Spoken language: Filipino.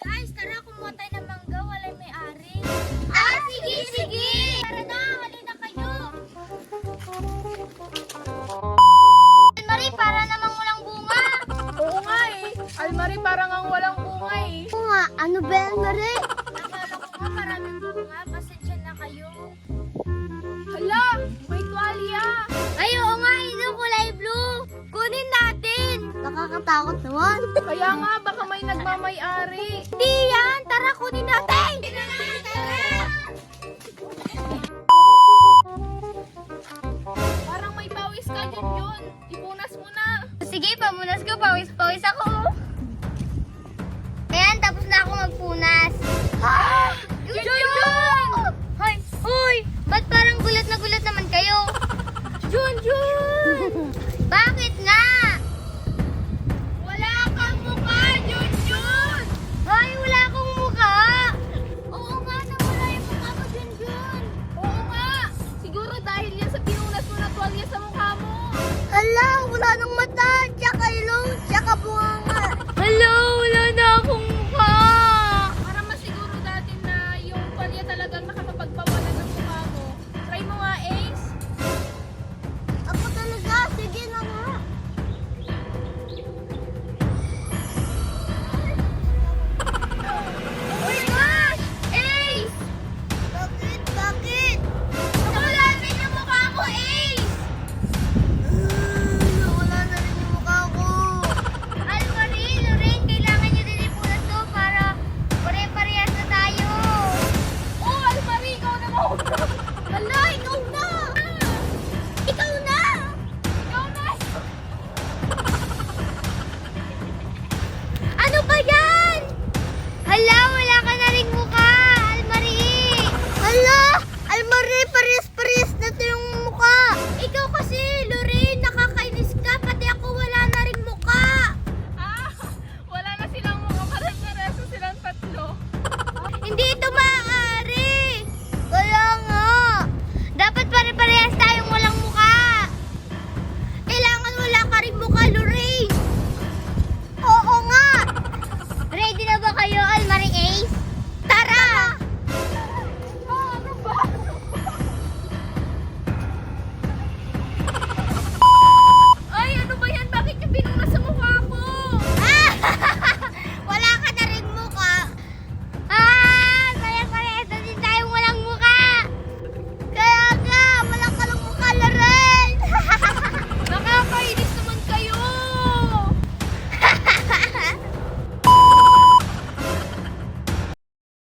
Guys, tara kumuha tayo ng mangga, walay may-ari. Sige, sige! Tara na, halina kayo. Almarie, para namang walang bunga. Oo nga eh. Almarie parang ang walang bunga eh. Oo nga, ano ba Almarie? Akala ko nga maraming bunga, pasensya na kayo. Hala, may tuwalya. Ay, oo nga, ito kulay blue. Kunin natin. Nakakatakot naman. Kaya nga, baka may nagmamay-ari. Hindi yan, tara kunin natin. Parang may pawis ka yun. Ipunas mo na. Sige, pamunas ko, pawis-pawis ako. Ayan, tapos na ako magpunas. Jun! Hoy, hoy! Ba't parang gulat na gulat naman kayo? Jun! Bakit nga? Wala kang mukha, Jun! Hoy, wala akong mukha. Oo nga, nawala yung mukha ko, Jun. Oo nga. Siguro dahil yan sa pinunas mo na tuwalya sa mukha mo. Hala, wala nang mata, tsaka ilong, tsaka bunganga. Hala, wala na akong mukha. Para masiguro natin na yung tuwalya talagang nakakapagpawalan ng mukha mo. Try mo nga, Ace. Ako talaga, sige na nga. Oh my gosh! Ace! Bakit? Nawala rin yung mukha ko, Ace! Nawala na rin yung mukha ko. Almarie, Lorraine, kailangan nyo din ipunas to para pare-parehas na tayo. Oh, Almarie, ikaw na mo. Hala, ikaw na! Ikaw na! Ikaw na. Ano ba yan? Hala, wala ka na ring mukha, Almarie! Hala, Almarie, pares-pares na to yung mukha! Ikaw kasi, Lorraine, nakakainis ka, pati ako wala na ring mukha! Wala na silang mukha. Pare-pareso silang tatlo. Hindi ito maaari! Kaya nga! Dapat pare-parehas tayong walang mukha! Kailangan wala ka ring mukha, Lorraine! Oo nga! Ready na ba kayo, Almarie Ace?